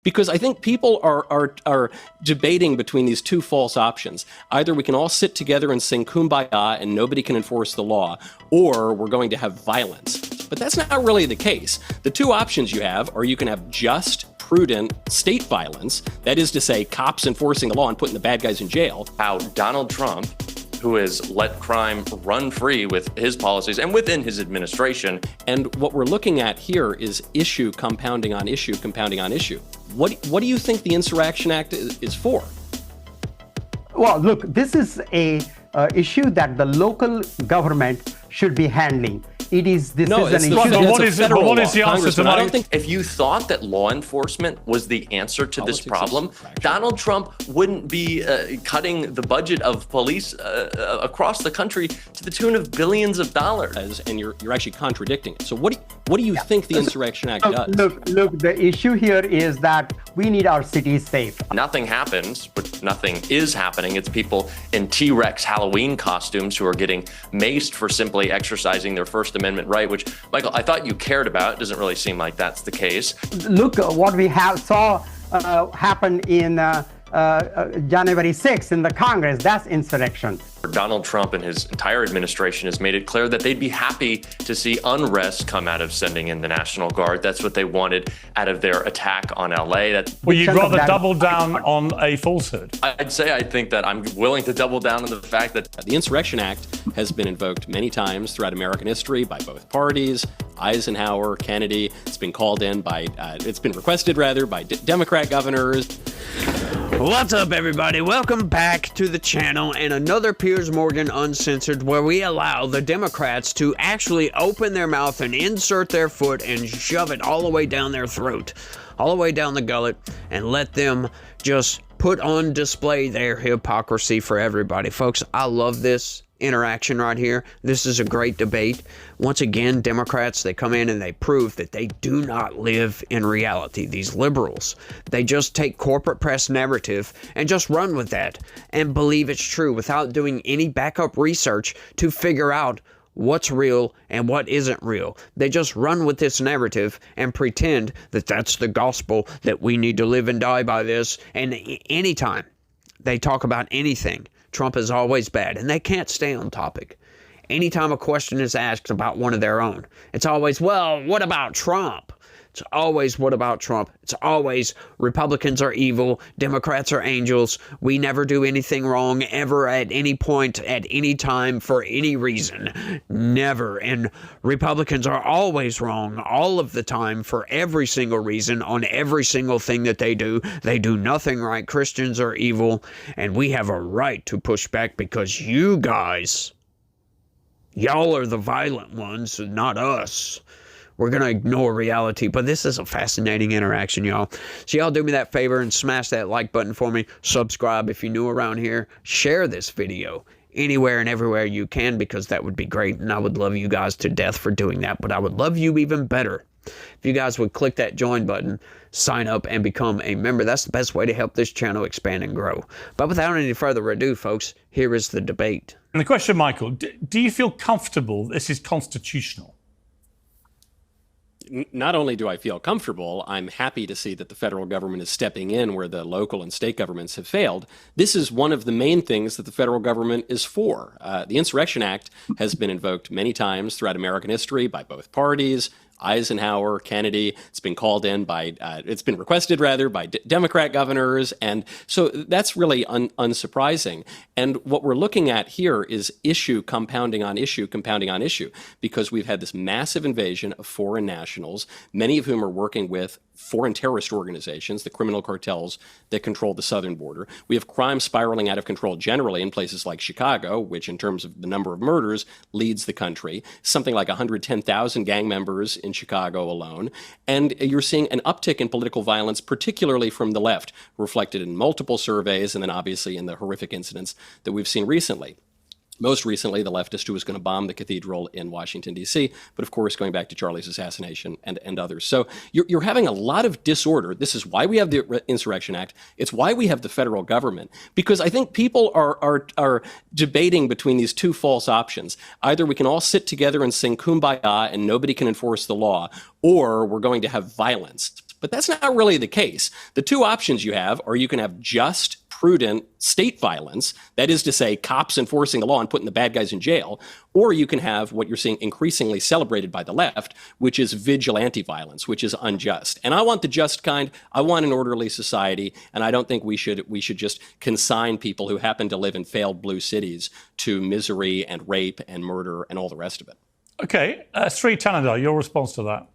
Because I think people are debating between these two false options. Either we can all sit together and sing Kumbaya and nobody can enforce the law, or we're going to have violence. But that's not really the case. The two options you have are you can have just, prudent state violence, that is to say, cops enforcing the law and putting the bad guys in jail. How Donald Trump, who has let crime run free with his policies and within his administration. And what we're looking at here is issue compounding on issue, compounding on issue. What do you think the Insurrection Act is for? Well, look, this is a issue that the local government should be handling. What is the answer to my... If you thought that law enforcement was the answer to this problem, Donald Trump wouldn't be cutting the budget of police across the country to the tune of billions of dollars. And you're actually contradicting it. So what do you think the Insurrection Act does? Look, the issue here is that we need our cities safe. Nothing happens, but nothing is happening. It's people in T-Rex Halloween costumes who are getting maced for simply exercising their First Amendment right, which, Michael, I thought you cared about. It doesn't really seem like that's the case. Look what we saw happen in January 6th in the Congress. That's insurrection. Donald Trump and his entire administration has made it clear that they'd be happy to see unrest come out of sending in the National Guard. That's what they wanted out of their attack on LA. Well, you'd rather double down on a falsehood? I'd say I think that I'm willing to double down on the fact that the Insurrection Act has been invoked many times throughout American history by both parties. Eisenhower, Kennedy. It's been called in by, it's been requested rather by Democrat governors. What's up, everybody? Welcome back to the channel and another Piers Morgan Uncensored, where we allow the Democrats to actually open their mouth and insert their foot and shove it all the way down their throat, all the way down the gullet, and let them just put on display their hypocrisy for everybody. Folks, I love this interaction right here. This is a great debate. Once again, Democrats, they come in and they prove that they do not live in reality. These liberals, they just take corporate press narrative and just run with that and believe it's true without doing any backup research to figure out what's real and what isn't real. They just run with this narrative and pretend that that's the gospel, that we need to live and die by this. And anytime they talk about anything, Trump is always bad, and they can't stay on topic. Anytime a question is asked about one of their own, it's always, well, what about Trump? It's always, what about Trump? It's always, Republicans are evil, Democrats are angels, we never do anything wrong, ever, at any point, at any time, for any reason. Never. And Republicans are always wrong, all of the time, for every single reason, on every single thing that they do. They do nothing right. Christians are evil, and we have a right to push back because you guys, y'all are the violent ones, not us. We're going to ignore reality, but this is a fascinating interaction, y'all. So y'all do me that favor and smash that like button for me. Subscribe if you're new around here. Share this video anywhere and everywhere you can, because that would be great, and I would love you guys to death for doing that, but I would love you even better if you guys would click that join button, sign up, and become a member. That's the best way to help this channel expand and grow. But without any further ado, folks, here is the debate. And the question, Michael, do you feel comfortable this is constitutional? Not only do I feel comfortable, I'm happy to see that the federal government is stepping in where the local and state governments have failed. This is one of the main things that the federal government is for. The Insurrection Act has been invoked many times throughout American history by both parties. Eisenhower, Kennedy. It's been called in by, it's been requested rather by Democrat governors. And so that's really unsurprising. And what we're looking at here is issue compounding on issue, compounding on issue, because we've had this massive invasion of foreign nationals, many of whom are working with foreign terrorist organizations, the criminal cartels that control the southern border. We have crime spiraling out of control generally in places like Chicago, which in terms of the number of murders leads the country, something like 110,000 gang members in Chicago alone. And you're seeing an uptick in political violence, particularly from the left, reflected in multiple surveys and then obviously in the horrific incidents that we've seen recently. Most recently, the leftist who was going to bomb the cathedral in Washington, D.C., but of course, going back to Charlie's assassination and others. So you're having a lot of disorder. This is why we have the Insurrection Act. It's why we have the federal government, because I think people are debating between these two false options. Either we can all sit together and sing Kumbaya and nobody can enforce the law, or we're going to have violence. But that's not really the case. The two options you have are you can have just, prudent state violence, that is to say, cops enforcing the law and putting the bad guys in jail, or you can have what you're seeing increasingly celebrated by the left, which is vigilante violence, which is unjust. And I want the just kind. I want an orderly society, and I don't think we should just consign people who happen to live in failed blue cities to misery and rape and murder and all the rest of it. Okay, Sri Tanada, your response to that?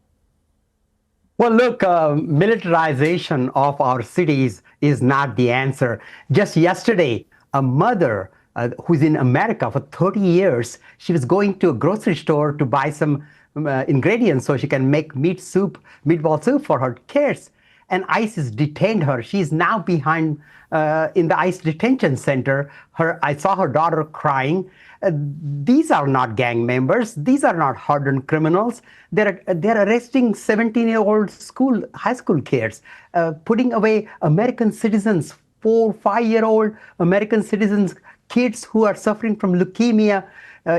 Well, look, militarization of our cities is not the answer. Just yesterday, a mother who's in America for 30 years, she was going to a grocery store to buy some ingredients so she can make meatball soup for her kids. And ICE has detained her. She's now behind in the ICE detention center. I saw her daughter crying. These are not gang members. These are not hardened criminals. They're arresting 17-year-old high school kids, putting away American citizens, 4-5-year-old American citizens, kids who are suffering from leukemia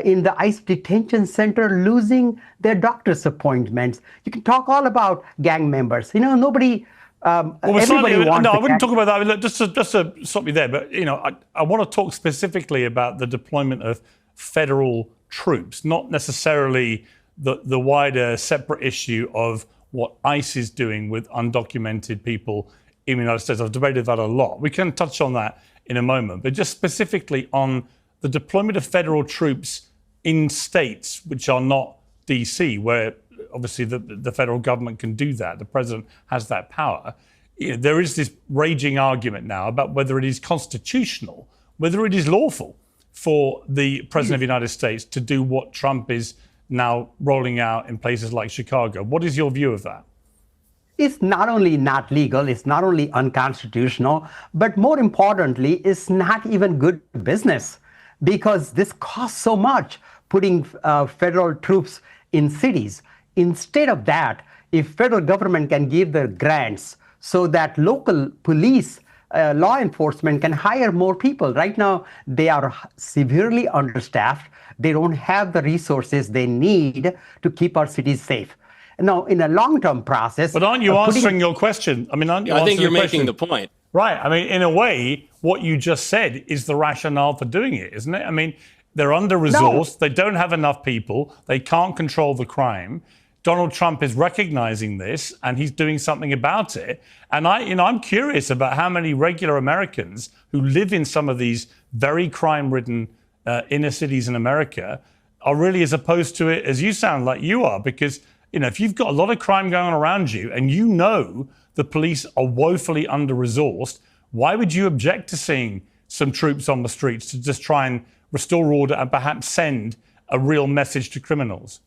in the ICE detention center, losing their doctor's appointments. You can talk all about gang members. You know, nobody. Everybody wants. No, I wouldn't talk about that. Look, just to stop you there, but you know, I want to talk specifically about the deployment of federal troops, not necessarily the wider separate issue of what ICE is doing with undocumented people in the United States. I've debated that a lot. We can touch on that in a moment, but just specifically on the deployment of federal troops in states which are not DC, where obviously the federal government can do that. The president has that power. You know, there is this raging argument now about whether it is constitutional, whether it is lawful for the president of the United States to do what Trump is now rolling out in places like Chicago. What is your view of that? It's not only not legal, it's not only unconstitutional, but more importantly, it's not even good business, because this costs so much, putting federal troops in cities. Instead of that, if federal government can give the grants so that local police, law enforcement can hire more people. Right now, they are severely understaffed. They don't have the resources they need to keep our cities safe. Now, in a long-term process... But aren't you answering your question? I mean, aren't you I think you're making the point. Right. I mean, in a way, what you just said is the rationale for doing it, isn't it? I mean, they're under-resourced. No. They don't have enough people. They can't control the crime. Donald Trump is recognizing this, and he's doing something about it. And I'm curious about how many regular Americans who live in some of these very crime-ridden inner cities in America are really as opposed to it as you sound like you are. Because, you know, if you've got a lot of crime going on around you and you know the police are woefully under-resourced, why would you object to seeing some troops on the streets to just try and restore order and perhaps send a real message to criminals?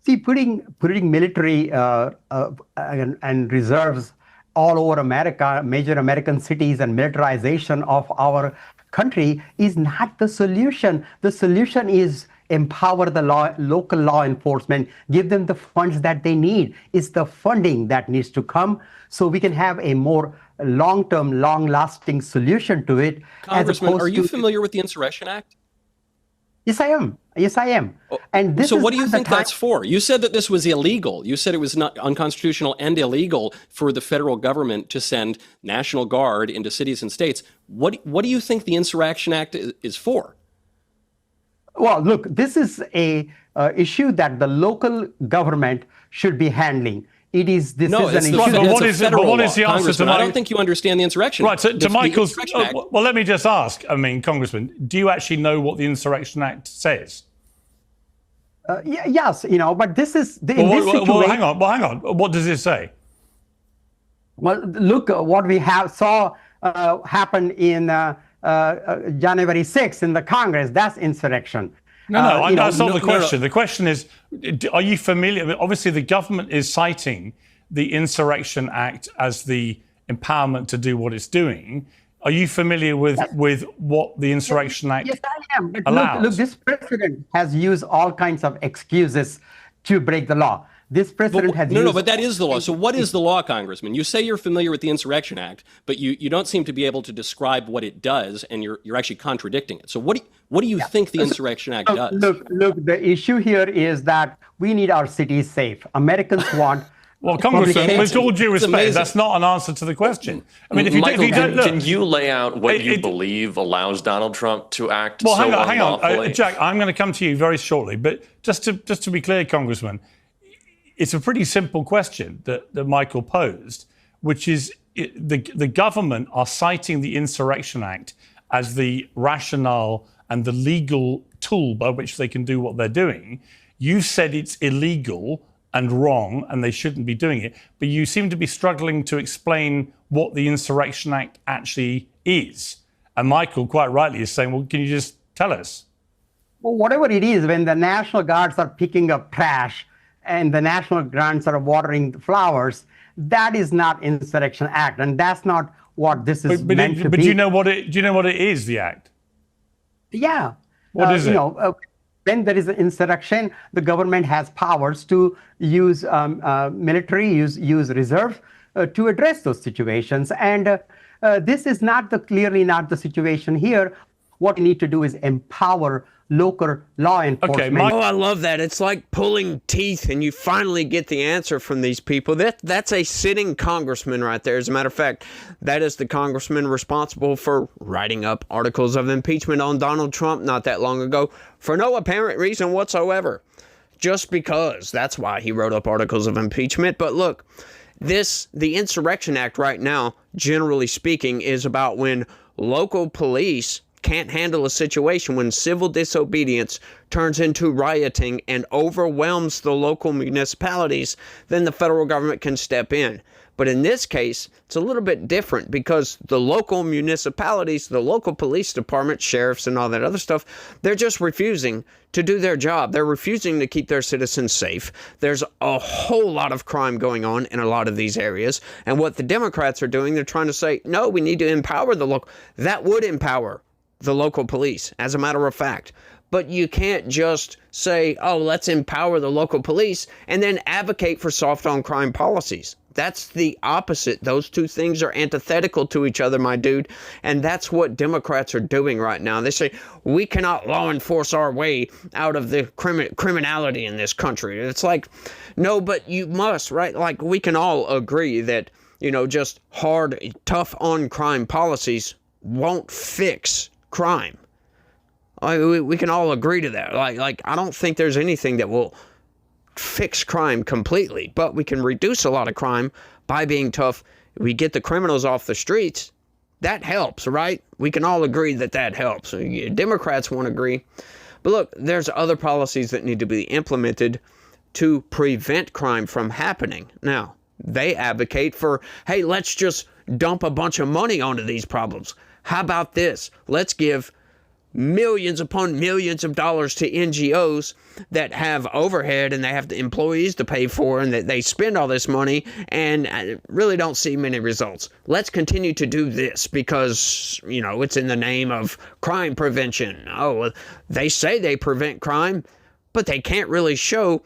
See, putting military and reserves all over America, major American cities, and militarization of our country is not the solution. The solution is empower the local law enforcement, give them the funds that they need. It's the funding that needs to come so we can have a more long-term, long-lasting solution to it. Congressman, are you familiar with the Insurrection Act? Yes, I am. Yes, I am. And this so what do you think that's for? You said that this was illegal. You said it was not unconstitutional and illegal for the federal government to send National Guard into cities and states. What do you think the Insurrection Act is for? Well, look, this is a issue that the local government should be handling. What is the answer to my... I don't think you understand the Insurrection Act. Right, to Michael's... well, let me just ask, I mean, Congressman, do you actually know what the Insurrection Act says? Yes, you know, but this is... Well, hang on. What does it say? Well, look, what we saw happen in January 6th in the Congress, that's insurrection. No, that's not the question. The question is, are you familiar? Obviously, the government is citing the Insurrection Act as the empowerment to do what it's doing. Are you familiar with what the Insurrection Act allows? Yes, I am. But look, this president has used all kinds of excuses to break the law. This president has used... No, but that is the law. So what is the law, Congressman? You say you're familiar with the Insurrection Act, but you don't seem to be able to describe what it does, and you're actually contradicting it. So what do you think the Insurrection Act does? Look, the issue here is that we need our cities safe. Americans want Well, Congressman, with all due respect, that's not an answer to the question. I mean, Michael, can you lay out what you believe allows Donald Trump to act so unlawfully? Hang on. Jack, I'm going to come to you very shortly. But just to be clear, Congressman, it's a pretty simple question that Michael posed, which is the government are citing the Insurrection Act as the rationale and the legal tool by which they can do what they're doing. You said it's illegal and wrong, and they shouldn't be doing it. But you seem to be struggling to explain what the Insurrection Act actually is. And Michael, quite rightly, is saying, well, can you just tell us? Well, whatever it is, when the National Guards are picking up trash and the National Guards are watering the flowers, that is not Insurrection Act, and that's not what this is meant to be. But do you know what it is, the act? Yeah. What is it? When there is an insurrection, the government has powers to use military, use reserve to address those situations. And this is clearly not the situation here. What we need to do is empower local law enforcement. Okay, I love that. It's like pulling teeth, and you finally get the answer from these people. That's a sitting congressman right there. As a matter of fact, that is the congressman responsible for writing up articles of impeachment on Donald Trump not that long ago for no apparent reason whatsoever. Just because. That's why he wrote up articles of impeachment. But look, the Insurrection Act right now, generally speaking, is about when local police can't handle a situation, when civil disobedience turns into rioting and overwhelms the local municipalities, then the federal government can step in. But in this case, it's a little bit different because the local municipalities, the local police department, sheriffs and all that other stuff, they're just refusing to do their job. They're refusing to keep their citizens safe. There's a whole lot of crime going on in a lot of these areas. And what the Democrats are doing, they're trying to say, no, we need to empower the local. That would empower the local police, as a matter of fact. But you can't just say, oh, let's empower the local police and then advocate for soft on crime policies. That's the opposite. Those two things are antithetical to each other, my dude. And that's what Democrats are doing right now. They say, we cannot law enforce our way out of the criminality in this country. It's like, no, but you must, right? Like, we can all agree that, just hard, tough on crime policies won't fix crime. We can all agree to that. Like I don't think there's anything that will fix crime completely, but we can reduce a lot of crime by being tough. We get the criminals off the streets. That helps, right? We can all agree that helps. Democrats won't agree. But look, there's other policies that need to be implemented to prevent crime from happening. Now, they advocate for, hey, let's just dump a bunch of money onto these problems. How about this? Let's give millions upon millions of dollars to NGOs that have overhead and they have the employees to pay for, and that they spend all this money and really don't see many results. Let's continue to do this because, it's in the name of crime prevention. Oh, they say they prevent crime, but they can't really show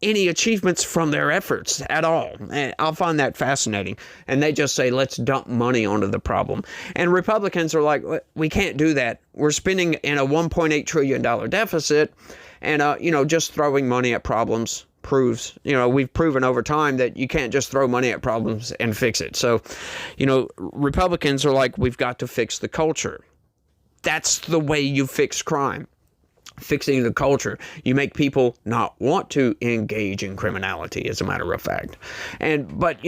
any achievements from their efforts at all. And I'll find that fascinating. And they just say, let's dump money onto the problem. And Republicans are like, we can't do that. We're spending in a $1.8 trillion deficit. And, just throwing money at problems proves, we've proven over time that you can't just throw money at problems and fix it. So, Republicans are like, we've got to fix the culture. That's the way you fix crime. Fixing the culture. You make people not want to engage in criminality, as a matter of fact. But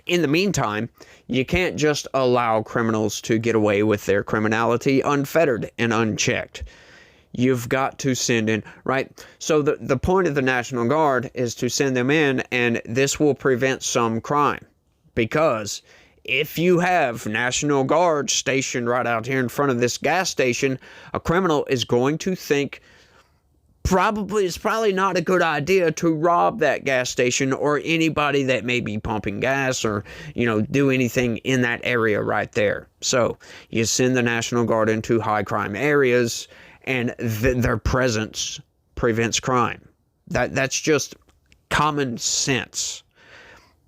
in the meantime, you can't just allow criminals to get away with their criminality unfettered and unchecked. You've got to send in, right? So the point of the National Guard is to send them in, and this will prevent some crime. Because if you have National Guard stationed right out here in front of this gas station, a criminal is going to think it's probably not a good idea to rob that gas station or anybody that may be pumping gas or, do anything in that area right there. So you send the National Guard into high crime areas, and their presence prevents crime. That's just common sense.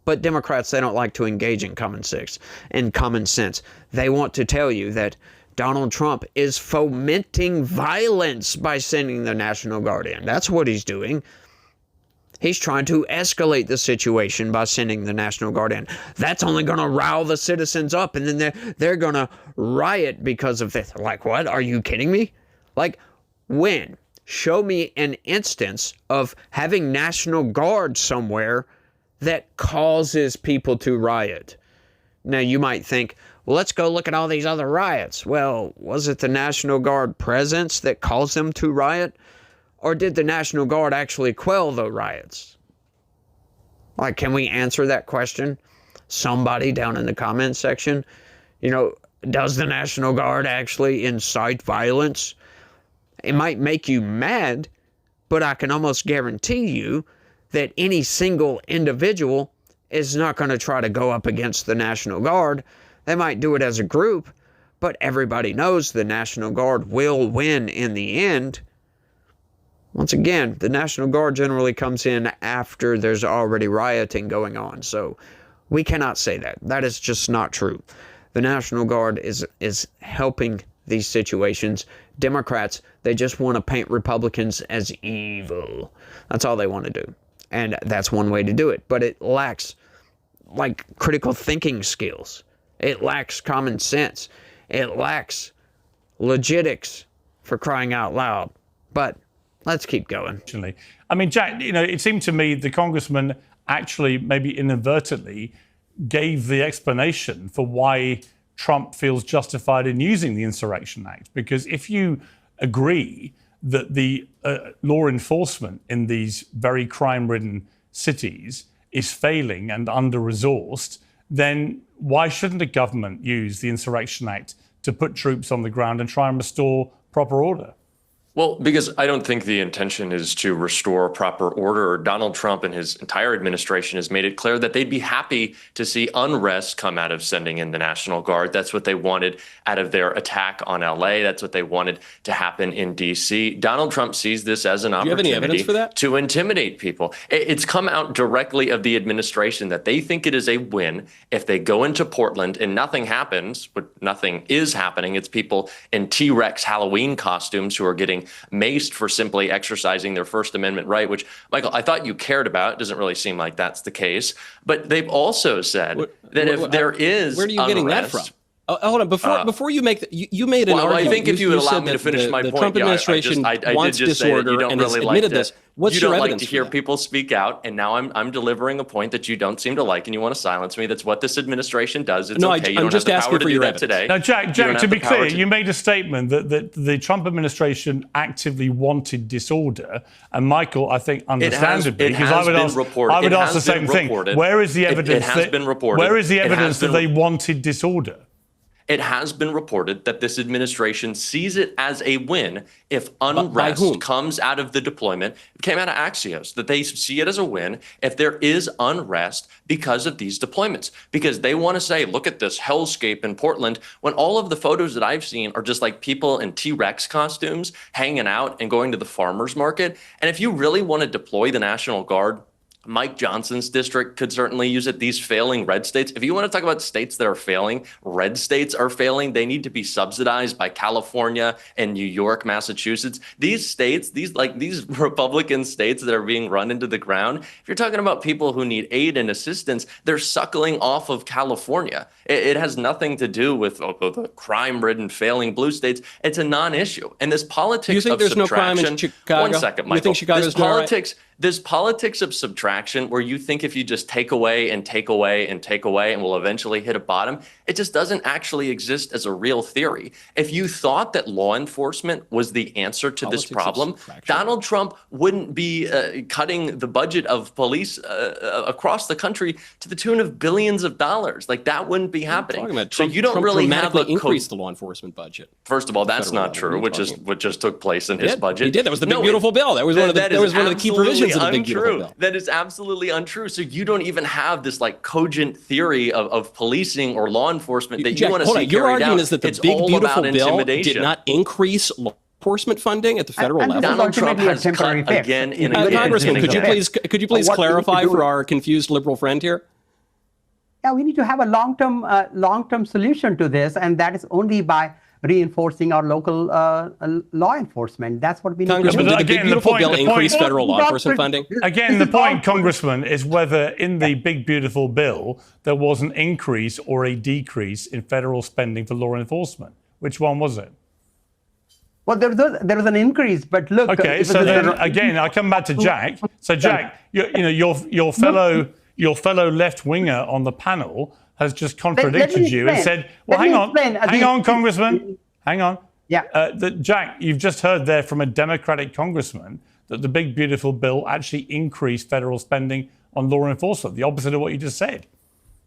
But Democrats, they don't like to engage in common sense. They want to tell you that Donald Trump is fomenting violence by sending the National Guard in. That's what he's doing. He's trying to escalate the situation by sending the National Guard in. That's only going to rile the citizens up, and then they're going to riot because of this. Like, what? Are you kidding me? Like, when? Show me an instance of having National Guard somewhere that causes people to riot. Now, you might think, well, let's go look at all these other riots. Well, was it the National Guard presence that caused them to riot? Or did the National Guard actually quell the riots? Like, can we answer that question? Somebody down in the comments section. You know, does the National Guard actually incite violence? It might make you mad, but I can almost guarantee you that any single individual is not going to try to go up against the National Guard. They might do it as a group, but everybody knows the National Guard will win in the end. Once again, the National Guard generally comes in after there's already rioting going on, so we cannot say that. That is just not true. The National Guard is helping these situations. Democrats, they just want to paint Republicans as evil. That's all they want to do. And that's one way to do it. But it lacks, like, critical thinking skills. It lacks common sense. It lacks logistics, for crying out loud. But let's keep going. I mean, Jack, you know, it seemed to me the congressman actually, maybe inadvertently, gave the explanation for why Trump feels justified in using the Insurrection Act. Because if you agree that the law enforcement in these very crime-ridden cities is failing and under-resourced, then why shouldn't the government use the Insurrection Act to put troops on the ground and try and restore proper order? Well, because I don't think the intention is to restore proper order. Donald Trump and his entire administration has made it clear that they'd be happy to see unrest come out of sending in the National Guard. That's what they wanted out of their attack on LA. That's what they wanted to happen in DC. Donald Trump sees this as an opportunity to intimidate people. It's come out directly of the administration that they think it is a win if they go into Portland and nothing happens, but nothing is happening. It's people in T-Rex Halloween costumes who are getting maced for simply exercising their First Amendment right, which, Michael, I thought you cared about. It doesn't really seem like that's the case. But they've also said that if there is where are you getting that from? Hold on, before you make you made an argument. I think if you would allow me to finish my point, the Trump administration wants disorder and has admitted this. What's your evidence? You don't like to hear people speak out, and now I'm delivering a point that you don't seem to like, and you want to silence me. That's what this administration does. It's okay. You don't have the power to do that today. Now, Jack, to be clear, you made a statement that the Trump administration actively wanted disorder, and Michael, I think, understandably, because I would ask the same thing. Where is the evidence? It has been reported. Where is the evidence that they wanted disorder? It has been reported that this administration sees it as a win if unrest comes out of the deployment. It came out of Axios, that they see it as a win if there is unrest because of these deployments. Because they want to say, look at this hellscape in Portland, when all of the photos that I've seen are just like people in T-Rex costumes hanging out and going to the farmer's market. And if you really want to deploy the National Guard, Mike Johnson's district could certainly use it. These failing red states. If you want to talk about states that are failing, red states are failing. They need to be subsidized by California and New York, Massachusetts. These states, these Republican states that are being run into the ground. If you're talking about people who need aid and assistance, they're suckling off of California. It has nothing to do with the crime-ridden, failing blue states. It's a non-issue. And this politics of subtraction. You think there's no crime in Chicago? 1 second, Michael. You think Chicago's This politics of subtraction, where you think if you just take away and take away and take away and we'll eventually hit a bottom, it just doesn't actually exist as a real theory. If you thought that law enforcement was the answer to this problem, Donald Trump wouldn't be cutting the budget of police across the country to the tune of billions of dollars. Like, that wouldn't be happening. So you don't really have a increase the law enforcement budget. First of all, that's not true, which is what just took place in his budget. He did. That was the big beautiful bill. That was one of the key provisions. Untrue. That is absolutely untrue. So you don't even have this like cogent theory of policing or law enforcement that you want to see carried out. Your argument is that the big beautiful bill did not increase law enforcement funding at the federal level. Donald Trump has cut again and again. Congressman, could you please clarify for our confused liberal friend here? Yeah, we need to have a long-term solution to this, and that is only by reinforcing our local law enforcement. That's what we need to do. Congressman, did the Big Beautiful Bill increase federal law enforcement funding? Again, the point, Congressman, is whether in the Big Beautiful Bill there was an increase or a decrease in federal spending for law enforcement. Which one was it? Well, there was an increase, but look. Okay, so then again, I come back to Jack. So Jack, your fellow left winger on the panel has just contradicted you and said, "Well, hang on, Congressman, hang on." Yeah. Jack, you've just heard there from a Democratic congressman that the Big Beautiful Bill actually increased federal spending on law enforcement, the opposite of what you just said.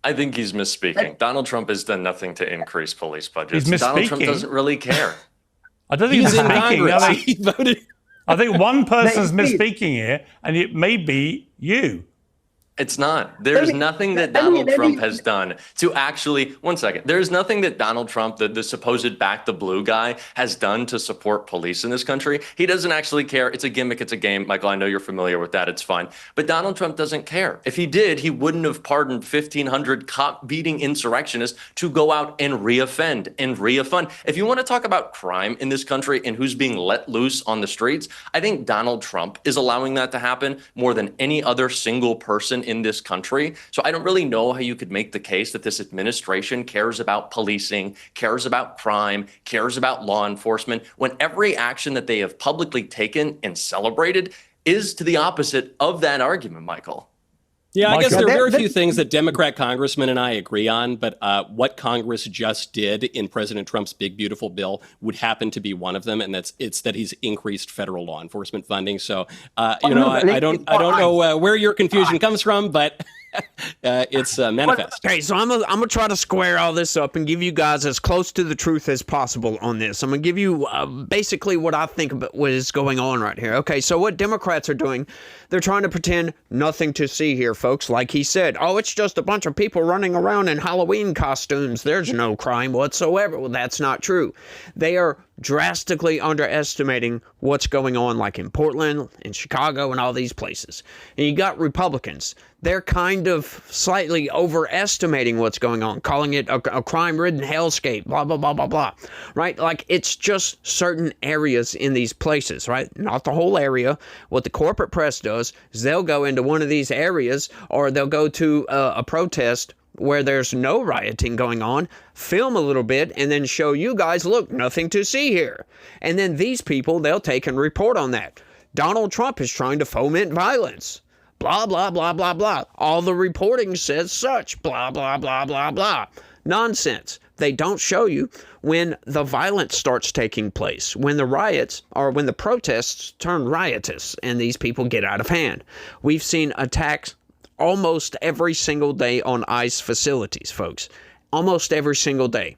I think he's misspeaking. Donald Trump has done nothing to increase police budgets. He's misspeaking. Donald Trump doesn't really care. I don't think he's in misspeaking. Congress. He voted. I think one person's misspeaking here, and it may be you. It's not. There's nothing that Donald Trump has done to actually, one second, there's nothing that Donald Trump, the supposed back the blue guy, has done to support police in this country. He doesn't actually care. It's a gimmick. It's a game. Michael, I know you're familiar with that. It's fine. But Donald Trump doesn't care. If he did, he wouldn't have pardoned 1,500 cop-beating insurrectionists to go out and reoffend and reoffend. If you want to talk about crime in this country and who's being let loose on the streets, I think Donald Trump is allowing that to happen more than any other single person in this country. So I don't really know how you could make the case that this administration cares about policing, cares about crime, cares about law enforcement, when every action that they have publicly taken and celebrated is to the opposite of that argument, Michael. Yeah, I guess there are very few things that Democrat congressmen and I agree on, but what Congress just did in President Trump's Big Beautiful Bill would happen to be one of them, and it's that he's increased federal law enforcement funding. So, I don't know where your confusion comes from, but it's manifest. Okay, so I'm gonna try to square all this up and give you guys as close to the truth as possible on this. I'm gonna give you basically what I think about what is going on right here. Okay, so what Democrats are doing, they're trying to pretend nothing to see here, folks. Like he said, oh, it's just a bunch of people running around in Halloween costumes. There's no crime whatsoever. Well, that's not true. They are drastically underestimating what's going on, like in Portland, in Chicago, and all these places. And you got Republicans. They're kind of slightly overestimating what's going on, calling it a crime-ridden hellscape, blah, blah, blah, blah, blah, right? Like, it's just certain areas in these places, right? Not the whole area. What the corporate press does is they'll go into one of these areas, or they'll go to a protest where there's no rioting going on, film a little bit, and then show you guys, look, nothing to see here. And then these people, they'll take and report on that. Donald Trump is trying to foment violence. Blah, blah, blah, blah, blah. All the reporting says such. Blah, blah, blah, blah, blah. Nonsense. They don't show you when the violence starts taking place, when the riots or when the protests turn riotous and these people get out of hand. We've seen attacks almost every single day on ICE facilities, folks. Almost every single day.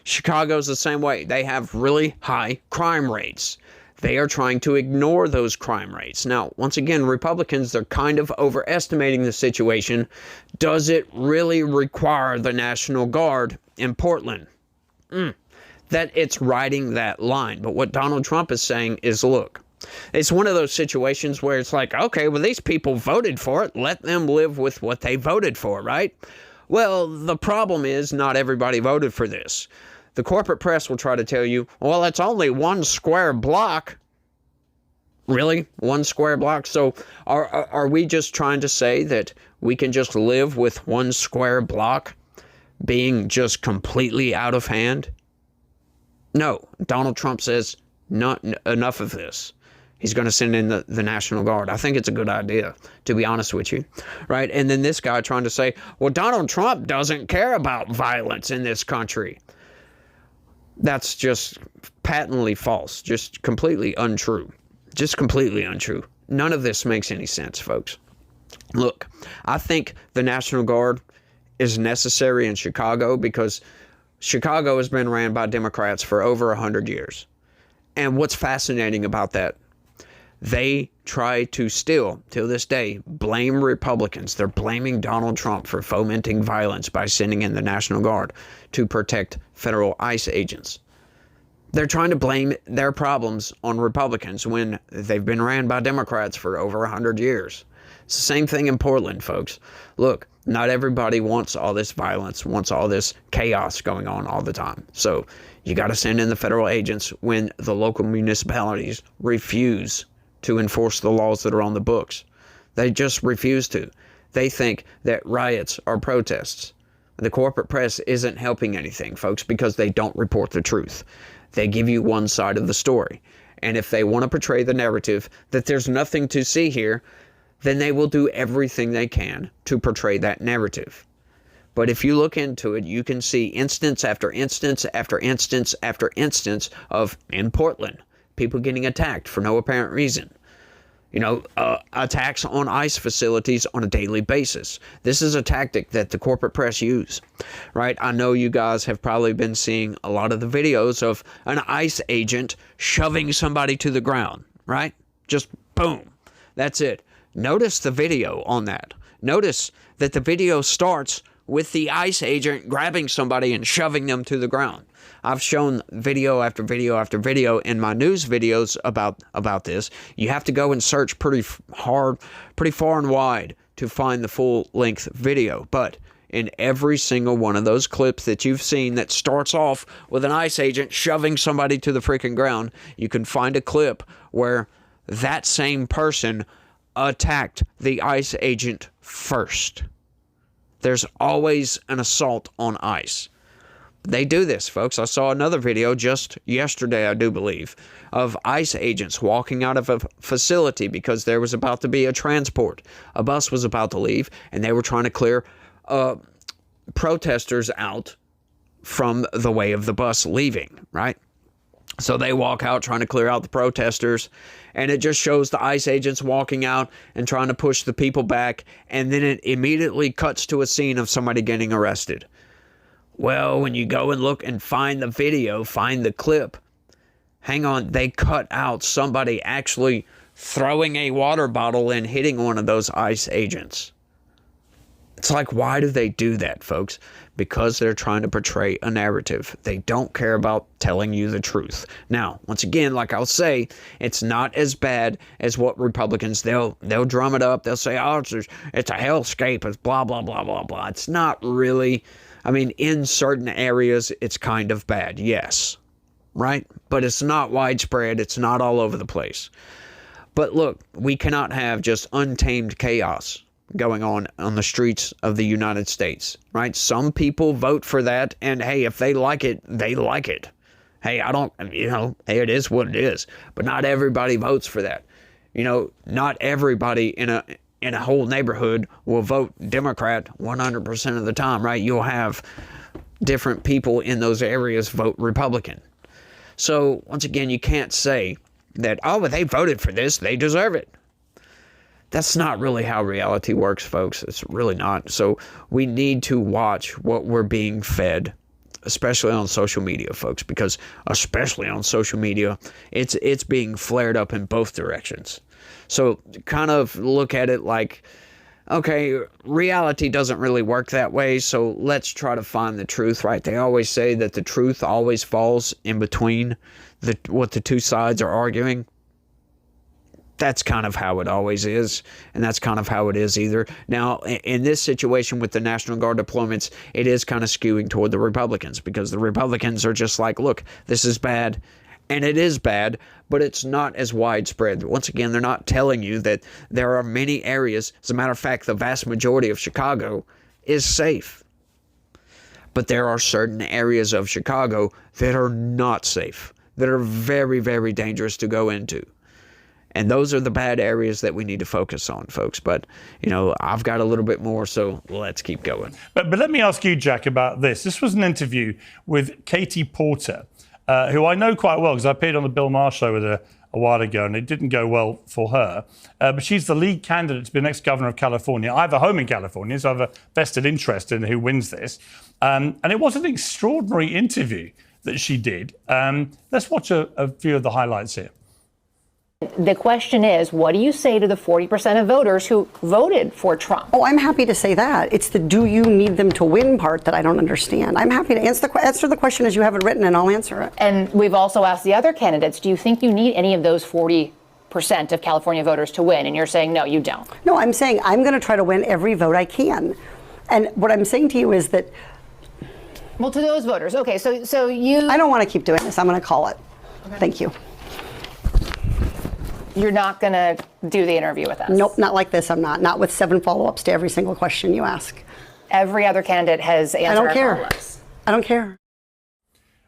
Chicago's the same way. They have really high crime rates. They are trying to ignore those crime rates. Now, once again, Republicans, they're kind of overestimating the situation. Does it really require the National Guard in Portland? That it's riding that line. But what Donald Trump is saying is, look, it's one of those situations where it's like, okay, well, these people voted for it. Let them live with what they voted for, right? Well, the problem is not everybody voted for this. The corporate press will try to tell you, well, it's only one square block. Really? One square block? So are we just trying to say that we can just live with one square block being just completely out of hand? No. Donald Trump says, not enough of this. He's going to send in the National Guard. I think it's a good idea, to be honest with you, right? And then this guy trying to say, well, Donald Trump doesn't care about violence in this country. That's just patently false, just completely untrue. Just completely untrue. None of this makes any sense, folks. Look, I think the National Guard is necessary in Chicago because Chicago has been ran by Democrats for over 100 years. And what's fascinating about that, they try to still, till this day, blame Republicans. They're blaming Donald Trump for fomenting violence by sending in the National Guard to protect federal ICE agents. They're trying to blame their problems on Republicans when they've been ran by Democrats for over 100 years. It's the same thing in Portland, folks. Look, Not everybody wants all this violence, wants all this chaos going on all the time. So you got to send in the federal agents when the local municipalities refuse to enforce the laws that are on the books. They just refuse to. They think that riots are protests. The corporate press isn't helping anything, folks, because they don't report the truth. They give you one side of the story. And if they want to portray the narrative that there's nothing to see here, then they will do everything they can to portray that narrative. But if you look into it, you can see instance after instance after instance after instance of, in Portland, people getting attacked for no apparent reason. Attacks on ICE facilities on a daily basis. This is a tactic that the corporate press use, right? I know you guys have probably been seeing a lot of the videos of an ICE agent shoving somebody to the ground, right? Just boom. That's it. Notice the video on that. Notice that the video starts with the ICE agent grabbing somebody and shoving them to the ground. I've shown video after video after video in my news videos about this. You have to go and search pretty hard, pretty far and wide to find the full-length video. But in every single one of those clips that you've seen that starts off with an ICE agent shoving somebody to the freaking ground, you can find a clip where that same person attacked the ICE agent first. There's always an assault on ICE. They do this, folks. I saw another video just yesterday, I do believe, of ICE agents walking out of a facility because there was about to be a transport. A bus was about to leave, and they were trying to clear protesters out from the way of the bus leaving, right? So they walk out trying to clear out the protesters, and it just shows the ICE agents walking out and trying to push the people back, and then it immediately cuts to a scene of somebody getting arrested. Well, when you go and look and find the video, find the clip, hang on, they cut out somebody actually throwing a water bottle and hitting one of those ICE agents. It's like, why do they do that, folks? Because they're trying to portray a narrative. They don't care about telling you the truth. Now, once again, like I'll say, it's not as bad as what Republicans, they'll drum it up. They'll say, oh, it's a hellscape. It's blah, blah, blah, blah, blah. It's not really. I mean, in certain areas, it's kind of bad, yes, right? But it's not widespread. It's not all over the place. But look, we cannot have just untamed chaos going on the streets of the United States, right? Some people vote for that, and hey, if they like it, they like it. Hey, hey, it is what it is. But not everybody votes for that. Not everybody in a whole neighborhood will vote Democrat 100% of the time, right? You'll have different people in those areas vote Republican. So, once again, you can't say that, oh, but they voted for this, they deserve it. That's not really how reality works, folks. It's really not. So we need to watch what we're being fed, especially on social media, folks, because especially on social media, it's being flared up in both directions. So kind of look at it like, okay, reality doesn't really work that way, so let's try to find the truth, right? They always say that the truth always falls in between what the two sides are arguing. That's kind of how it always is, and that's kind of how it is either. Now, in this situation with the National Guard deployments, it is kind of skewing toward the Republicans, because the Republicans are just like, look, this is bad, and it is bad, but it's not as widespread. Once again, they're not telling you that there are many areas. As a matter of fact, the vast majority of Chicago is safe. But there are certain areas of Chicago that are not safe, that are very, very dangerous to go into. And those are the bad areas that we need to focus on, folks. But, I've got a little bit more, so let's keep going. But let me ask you, Jack, about this. This was an interview with Katie Porter, who I know quite well because I appeared on the Bill Maher show with her a while ago, and it didn't go well for her. But she's the lead candidate to be the next governor of California. I have a home in California, so I have a vested interest in who wins this. And it was an extraordinary interview that she did. Let's watch a few of the highlights here. The question is, what do you say to the 40% of voters who voted for Trump? Oh, I'm happy to say that. It's the do you need them to win part that I don't understand. I'm happy to answer the question as you have it written, and I'll answer it. And we've also asked the other candidates, do you think you need any of those 40% of California voters to win? And you're saying, no, you don't. No, I'm saying I'm going to try to win every vote I can. And what I'm saying to you is that. Well, to those voters, okay, so you. I don't want to keep doing this. I'm going to call it. Okay. Thank you. You're not going to do the interview with us? Nope, not like this. I'm not. Not with 7 follow-ups to every single question you ask. Every other candidate has answered. I don't care. Follow-ups. I don't care.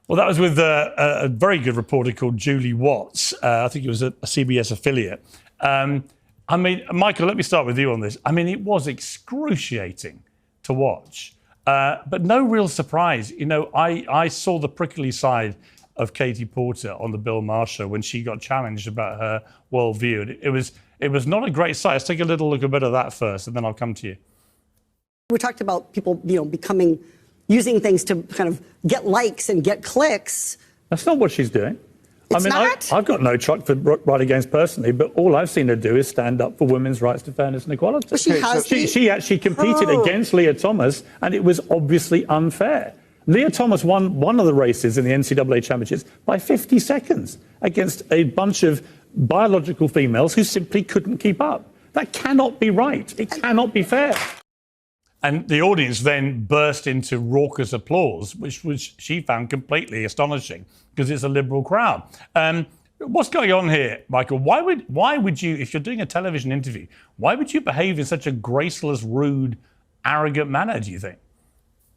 Well, that was with a very good reporter called Julie Watts. I think it was a CBS affiliate. I mean, Michael, let me start with you on this. I mean, it was excruciating to watch, but no real surprise. You know, I saw the prickly side of Katie Porter on the Bill Maher show when she got challenged about her worldview. It was not a great sight. Let's take a little look a bit of that first, and then I'll come to you. We talked about people, using things to kind of get likes and get clicks. That's not what she's doing. It's not? I've got no truck for right against personally, but all I've seen her do is stand up for women's rights to fairness and equality. Well, she actually competed against Leah Thomas, and it was obviously unfair. Leah Thomas won one of the races in the NCAA championships by 50 seconds against a bunch of biological females who simply couldn't keep up. That cannot be right. It cannot be fair. And the audience then burst into raucous applause, which she found completely astonishing because it's a liberal crowd. What's going on here, Michael? Why would you, if you're doing a television interview, why would you behave in such a graceless, rude, arrogant manner, do you think?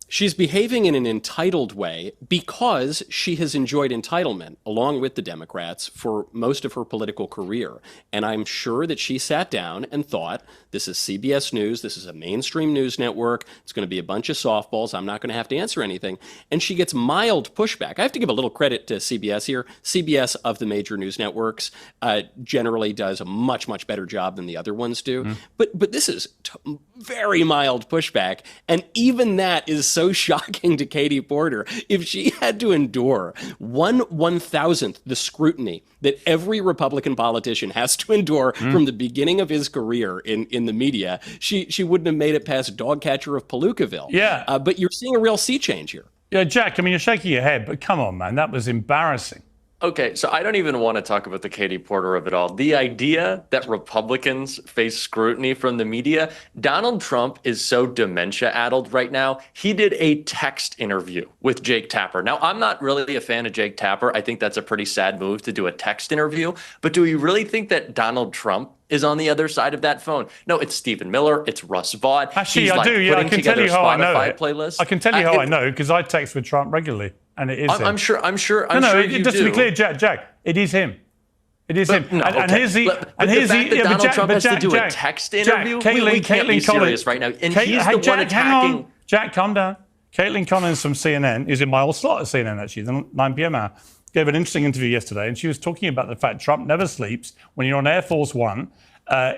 She's behaving in an entitled way because she has enjoyed entitlement, along with the Democrats, for most of her political career. And I'm sure that she sat down and thought, this is CBS News, this is a mainstream news network, it's going to be a bunch of softballs, I'm not going to have to answer anything. And she gets mild pushback. I have to give a little credit to CBS here. CBS, of the major news networks, generally does a much, much better job than the other ones do. But this is very mild pushback, and even that is so shocking to Katie Porter. If she had to endure 1/1000th the scrutiny that every Republican politician has to endure from the beginning of his career in the media, she wouldn't have made it past dog catcher of Palookaville. Yeah. But you're seeing a real sea change here. Yeah, Jack, I mean, you're shaking your head, but come on, man, that was embarrassing. Okay, so I don't even want to talk about the Katie Porter of it all. The idea that Republicans face scrutiny from the media, Donald Trump is so dementia-addled right now. He did a text interview with Jake Tapper. Now, I'm not really a fan of Jake Tapper. I think that's a pretty sad move to do a text interview. But do we really think that Donald Trump is on the other side of that phone? No, it's Stephen Miller. It's Russ Vaught. Actually, I do. Yeah, I can tell you how I know it. Playlist. I can tell you how I know, because I text with Trump regularly. And it is him. I'm sure you just do. To be clear, Jack, it is him. It is him. No, okay. And here's the fact that Donald Trump has to do a text interview, we can't be serious right now. And he's the one attacking. Jack, calm down. Caitlin Collins from CNN is in my old slot at CNN, actually, the 9 p.m. hour. Gave an interesting interview yesterday, and she was talking about the fact Trump never sleeps. When you're on Air Force One,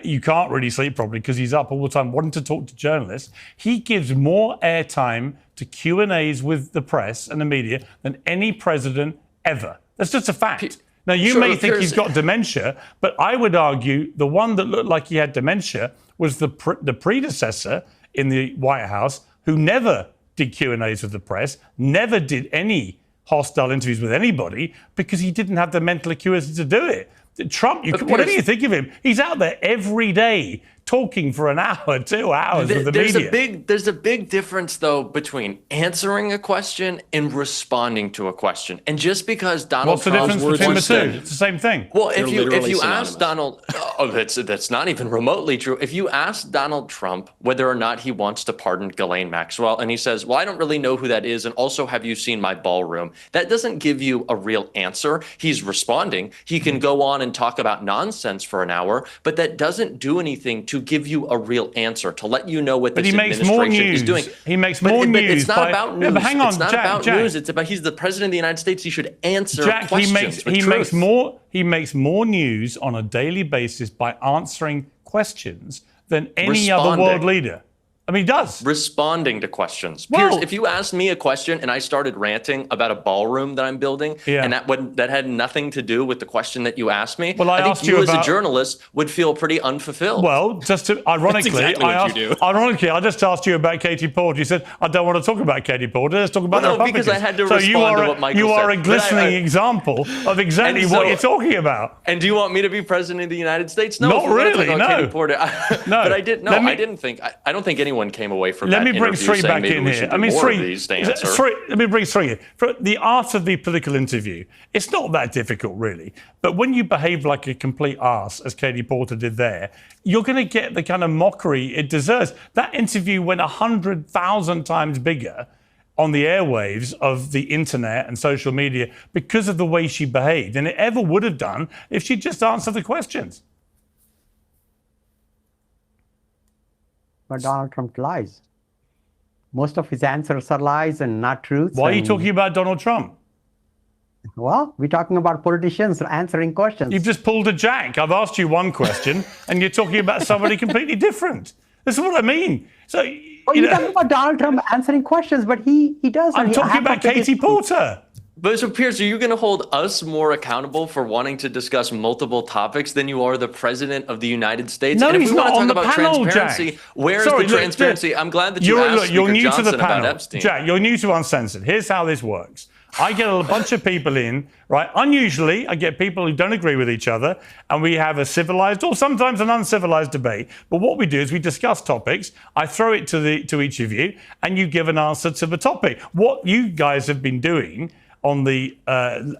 you can't really sleep properly because he's up all the time wanting to talk to journalists. He gives more airtime to Q&As with the press and the media than any president ever. That's just a fact. Now, you may think he's got dementia, but I would argue the one that looked like he had dementia was the predecessor in the White House who never did Q&As with the press, never did any hostile interviews with anybody because he didn't have the mental acuity to do it. Trump, whatever you think of him, he's out there every day talking for an hour, 2 hours with the media. There's a big difference, though, between answering a question and responding to a question. And just because Donald Trump's words between the two? It's the same thing. Well, if you ask Donald, that's not even remotely true. If you ask Donald Trump whether or not he wants to pardon Ghislaine Maxwell, and he says, well, I don't really know who that is, and also, have you seen my ballroom? That doesn't give you a real answer. He's responding. He can go on and talk about nonsense for an hour, but that doesn't do anything to give you a real answer, to let you know what this administration is doing. He makes more news. But it's not about news. But hang on, it's not about news. It's about he's the president of the United States. He should answer questions. He makes more news on a daily basis by answering questions than any other world leader. I mean, he does. Responding to questions. Piers, if you asked me a question and I started ranting about a ballroom that I'm building, and that had nothing to do with the question that you asked me, I think you as a journalist would feel pretty unfulfilled. Well, just to, ironically, I just asked you about Katie Porter. You said, I don't want to talk about Katie Porter. Let's talk about the Republicans. Because I had to respond to what Michael said. You are a glistening example of exactly what you're talking about. And do you want me to be president of the United States? No. Not really, no. Katie Porter. No. But I didn't think anyone anyone came away from Let that me bring interview three saying back maybe in we here. should do more of these to answer. Let me bring three in. For the art of the political interview, it's not that difficult, really. But when you behave like a complete arse, as Katie Porter did there, you're going to get the kind of mockery it deserves. That interview went 100,000 times bigger on the airwaves of the internet and social media because of the way she behaved than it ever would have done if she'd just answered the questions. But Donald Trump lies. Most of his answers are lies and not truths. Why are you talking about Donald Trump? Well, we're talking about politicians answering questions. You've just pulled a Jack. I've asked you one question, and you're talking about somebody completely different. This is what I mean. So, you're talking about Donald Trump answering questions, but he does. I'm talking about Katie Porter. But so, Piers, are you going to hold us more accountable for wanting to discuss multiple topics than you are the president of the United States? No, and if he's we not want to on talk the about panel, transparency, Jack. where's the transparency? I'm glad that you asked you're Speaker new Johnson to the panel. about Epstein. Jack, you're new to Uncensored. Here's how this works. I get a bunch of people in, right? Unusually, I get people who don't agree with each other, and we have a civilized or sometimes an uncivilized debate. But what we do is we discuss topics. I throw it to each of you, and you give an answer to the topic. What you guys have been doing on the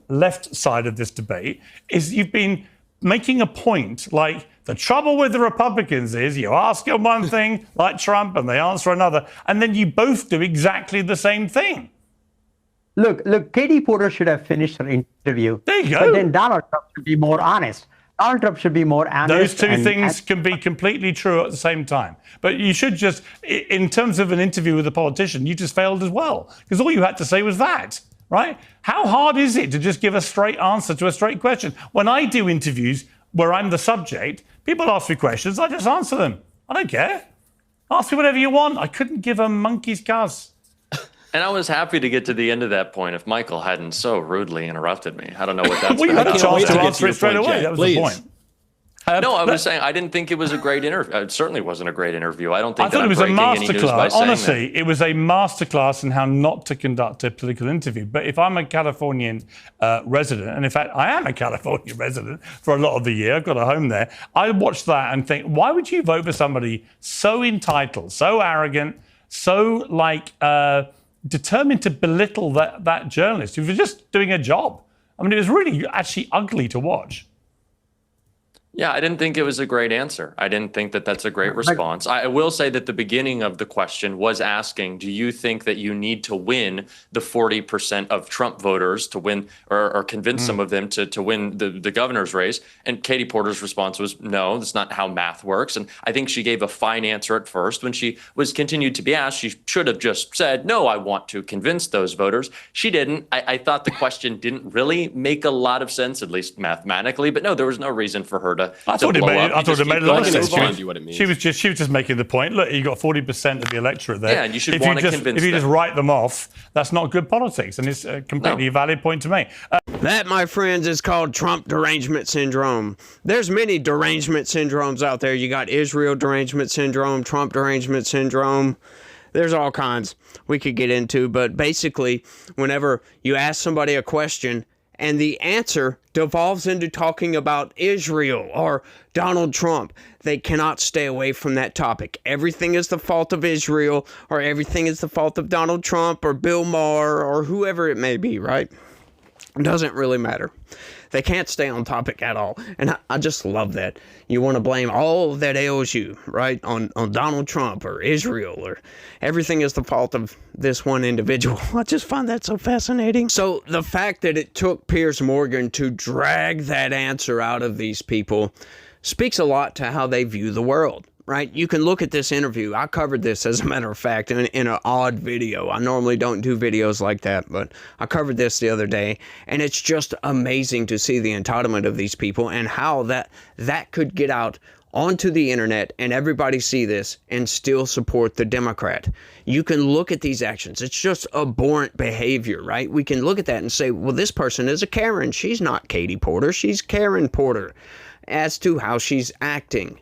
left side of this debate is you've been making a point like the trouble with the Republicans is you ask them one thing like Trump and they answer another, and then you both do exactly the same thing. Look, Katie Porter should have finished her interview. There you go. But then Donald Trump should be more honest. Donald Trump should be more honest. Those two things can be completely true at the same time. But you should just, in terms of an interview with a politician, you just failed as well. Because all you had to say was that, right? How hard is it to just give a straight answer to a straight question? When I do interviews where I'm the subject, people ask me questions, I just answer them. I don't care. Ask me whatever you want. I couldn't give a monkey's cuss. And I was happy to get to the end of that point if Michael hadn't so rudely interrupted me. I don't know what that's well, you had a about. chance to answer it straight away. That was the point. No, I was saying I didn't think it was a great interview. It certainly wasn't a great interview. I don't think I thought that it was a masterclass. Honestly, that. it was a masterclass in how not to conduct a political interview. But if I'm a Californian resident, and in fact I am a California resident for a lot of the year, I've got a home there, I watch that and think, why would you vote for somebody so entitled, so arrogant, so determined to belittle that journalist who was just doing a job? I mean, it was really actually ugly to watch. Yeah, I didn't think it was a great answer. I didn't think that that's a great response. I will say that the beginning of the question was asking, do you think that you need to win the 40% of Trump voters to win or convince some of them to win the governor's race? And Katie Porter's response was, no, that's not how math works. And I think she gave a fine answer at first. When she was continued to be asked, she should have just said, no, I want to convince those voters. She didn't. I thought the question didn't really make a lot of sense, at least mathematically. But no, there was no reason for her to I thought it made a lot of sense. She was just making the point. Look, you got 40% of the electorate there. Yeah, and you should want to convince them. If you just write them off, that's not good politics, and it's a completely valid point to make. That, my friends, is called Trump derangement syndrome. There's many derangement syndromes out there. You got Israel derangement syndrome, Trump derangement syndrome. There's all kinds we could get into, but basically, whenever you ask somebody a question and the answer devolves into talking about Israel or Donald Trump, they cannot stay away from that topic. Everything is the fault of Israel, or everything is the fault of Donald Trump or Bill Maher or whoever it may be, right? It doesn't really matter. They can't stay on topic at all. And I just love that. You want to blame all that ails you, right, on Donald Trump or Israel, or everything is the fault of this one individual. I just find that so fascinating. So the fact that it took Piers Morgan to drag that answer out of these people speaks a lot to how they view the world. Right? You can look at this interview. I covered this, as a matter of fact, in an odd video. I normally don't do videos like that, but I covered this the other day, and it's just amazing to see the entitlement of these people and how that could get out onto the internet and everybody see this and still support the Democrat. You can look at these actions. It's just abhorrent behavior, right? We can look at that and say, well, this person is a Karen. She's not Katie Porter. She's Karen Porter, as to how she's acting.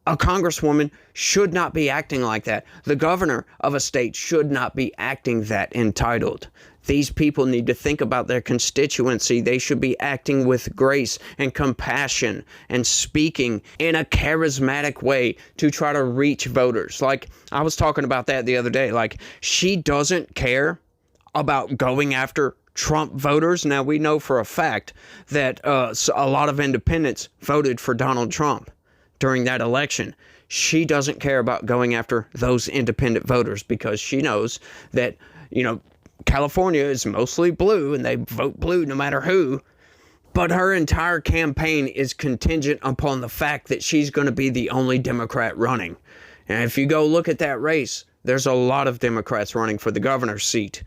A congresswoman should not be acting like that. The governor of a state should not be acting that entitled. These people need to think about their constituency. They should be acting with grace and compassion and speaking in a charismatic way to try to reach voters. Like, I was talking about that the other day. Like, she doesn't care about going after Trump voters. Now, we know for a fact that a lot of independents voted for Donald Trump during that election. She doesn't care about going after those independent voters because she knows that, you know, California is mostly blue and they vote blue no matter who. But her entire campaign is contingent upon the fact that she's going to be the only Democrat running. And if you go look at that race, there's a lot of Democrats running for the governor's seat.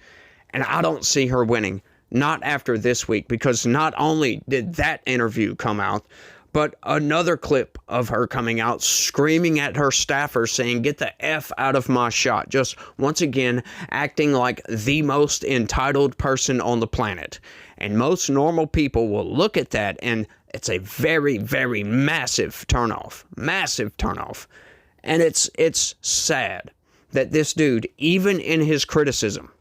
And I don't see her winning, not after this week, because not only did that interview come out, but another clip of her coming out screaming at her staffers saying, "Get the F out of my shot." Just once again, acting like the most entitled person on the planet. And most normal people will look at that and it's a very, very massive turnoff. Massive turnoff. And it's sad that this dude, even in his criticism,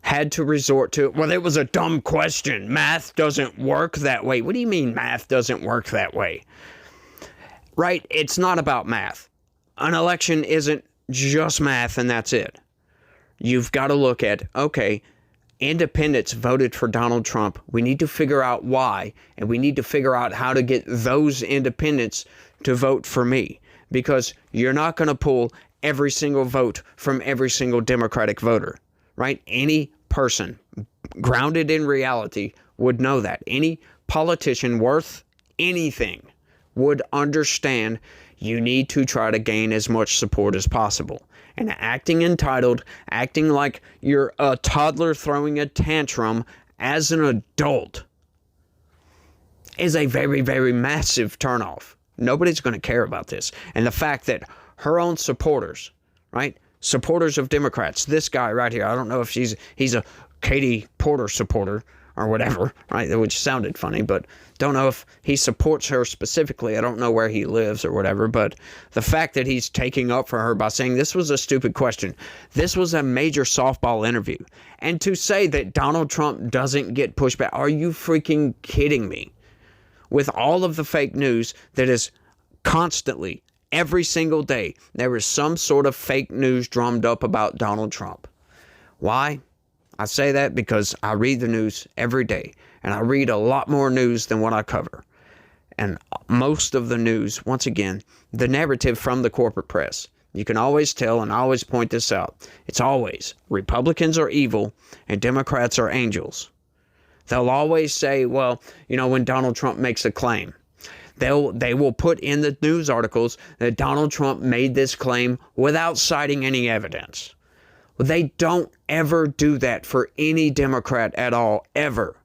had to resort to, well, it was a dumb question. Math doesn't work that way. What do you mean math doesn't work that way? Right? It's not about math. An election isn't just math and that's it. You've got to look at, okay, independents voted for Donald Trump. We need to figure out why, and we need to figure out how to get those independents to vote for me, because you're not going to pull every single vote from every single Democratic voter. Right? Any person grounded in reality would know that. Any politician worth anything would understand you need to try to gain as much support as possible. And acting entitled, acting like you're a toddler throwing a tantrum as an adult is a very, very massive turnoff. Nobody's going to care about this. And the fact that her own supporters, right? Supporters of Democrats. This guy right here, I don't know if he's a Katie Porter supporter or whatever, right? Which sounded funny, but don't know if he supports her specifically. I don't know where he lives or whatever, but the fact that he's taking up for her by saying this was a stupid question. This was a major softball interview. And to say that Donald Trump doesn't get pushback, are you freaking kidding me? With all of the fake news that is constantly, every single day, there is some sort of fake news drummed up about Donald Trump. Why? I say that because I read the news every day, and I read a lot more news than what I cover. And most of the news, once again, the narrative from the corporate press, you can always tell, and I always point this out, it's always Republicans are evil and Democrats are angels. They'll always say, well, you know, when Donald Trump makes a claim, they will put in the news articles that Donald Trump made this claim without citing any evidence. Well, they don't ever do that for any Democrat at all, ever.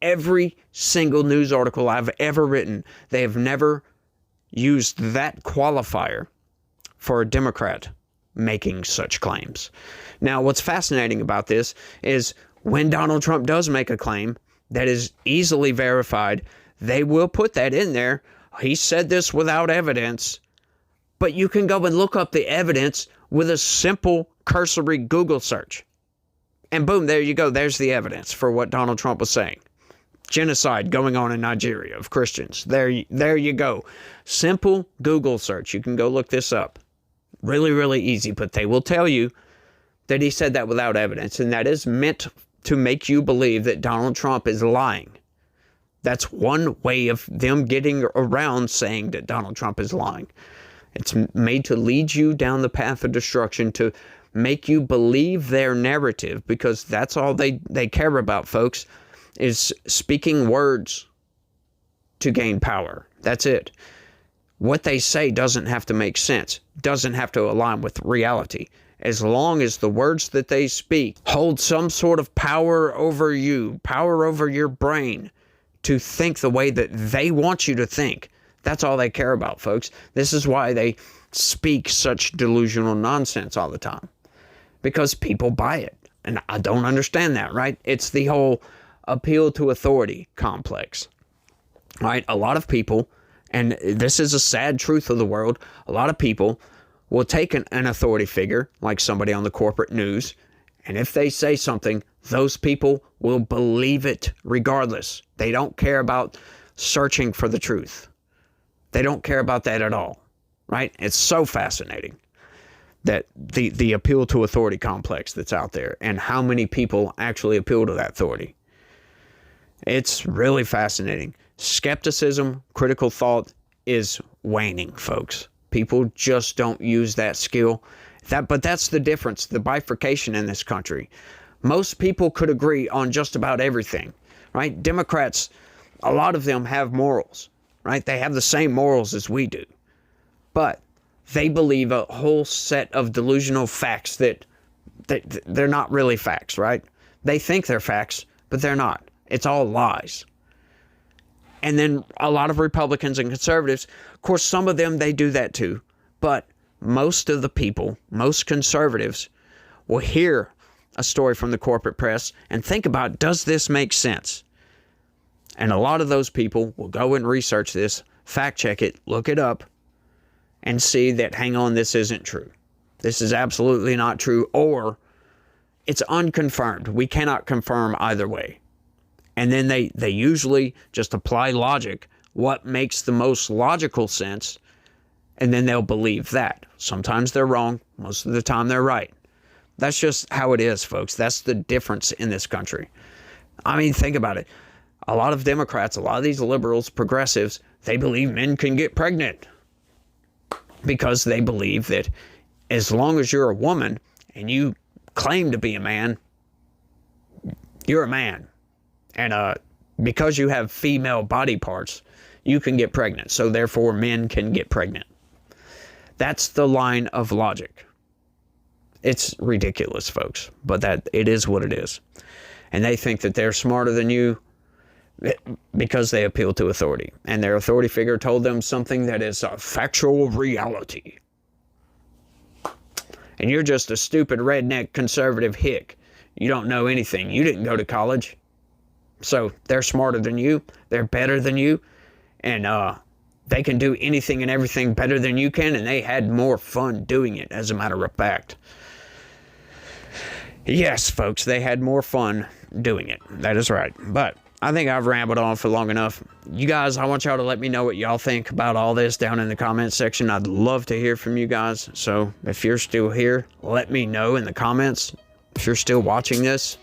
Every single news article I've ever written, they have never used that qualifier for a Democrat making such claims. Now, what's fascinating about this is when Donald Trump does make a claim that is easily verified, they will put that in there. He said this without evidence, but you can go and look up the evidence with a simple cursory Google search. And boom, there you go. There's the evidence for what Donald Trump was saying. Genocide going on in Nigeria of Christians. There you go. Simple Google search. You can go look this up. Really, really easy, but they will tell you that he said that without evidence, and that is meant to make you believe that Donald Trump is lying. That's one way of them getting around saying that Donald Trump is lying. It's made to lead you down the path of destruction, to make you believe their narrative, because that's all they care about, folks, is speaking words to gain power. That's it. What they say doesn't have to make sense, doesn't have to align with reality. As long as the words that they speak hold some sort of power over you, power over your brain, to think the way that they want you to think. That's all they care about, folks. This is why they speak such delusional nonsense all the time. Because people buy it. And I don't understand that, right? It's the whole appeal to authority complex. Right? A lot of people, and this is a sad truth of the world, a lot of people will take an authority figure, like somebody on the corporate news, And if they say something, those people will believe it regardless. They don't care about searching for the truth. They don't care about that at all, right? It's so fascinating that the appeal to authority complex that's out there and how many people actually appeal to that authority. It's really fascinating. Skepticism, critical thought is waning, folks. People just don't use that skill. But that's the difference, the bifurcation in this country. Most people could agree on just about everything, right? Democrats, a lot of them have morals, right? They have the same morals as we do. But they believe a whole set of delusional facts that they're not really facts, right? They think they're facts, but they're not. It's all lies. And then a lot of Republicans and conservatives, of course, some of them, they do that too. But most of the people, most conservatives, will hear a story from the corporate press and think about, does this make sense? And a lot of those people will go and research this, fact check it, look it up, and see that, hang on, this isn't true. This is absolutely not true, or it's unconfirmed. We cannot confirm either way. And then they usually just apply logic, what makes the most logical sense, and then they'll believe that. Sometimes they're wrong. Most of the time they're right. That's just how it is, folks. That's the difference in this country. I mean, think about it. A lot of Democrats, a lot of these liberals, progressives, they believe men can get pregnant because they believe that as long as you're a woman and you claim to be a man, you're a man. And because you have female body parts, you can get pregnant. So therefore, men can get pregnant. That's the line of logic. It's ridiculous, folks, but it is what it is. And they think that they're smarter than you because they appeal to authority. And their authority figure told them something that is a factual reality. And you're just a stupid redneck conservative hick. You don't know anything. You didn't go to college. So they're smarter than you. They're better than you. And they can do anything and everything better than you can. And they had more fun doing it, as a matter of fact. Yes, folks, they had more fun doing it. That is right. But I think I've rambled on for long enough. You guys, I want y'all to let me know what y'all think about all this down in the comments section. I'd love to hear from you guys. So if you're still here, let me know in the comments. If you're still watching this,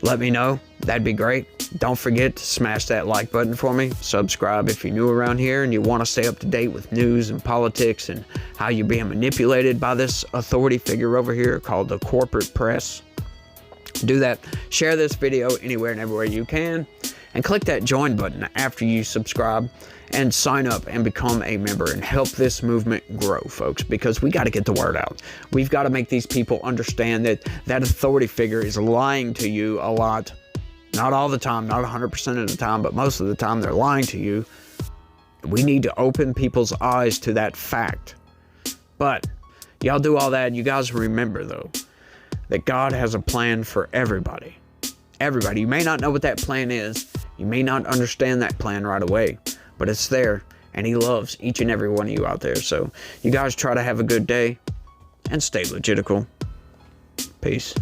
let me know. That'd be great. Don't forget to smash that like button for me. Subscribe if you're new around here and you want to stay up to date with news and politics and how you're being manipulated by this authority figure over here called the corporate press. Do that. Share this video anywhere and everywhere you can. And click that join button after you subscribe and sign up and become a member and help this movement grow, folks, because we got to get the word out. We've got to make these people understand that that authority figure is lying to you a lot. Not all the time, not 100% of the time, but most of the time they're lying to you. We need to open people's eyes to that fact. But y'all do all that. You guys remember, though, that God has a plan for everybody. Everybody. You may not know what that plan is. You may not understand that plan right away, but it's there, and He loves each and every one of you out there. So you guys try to have a good day and stay logical. Peace.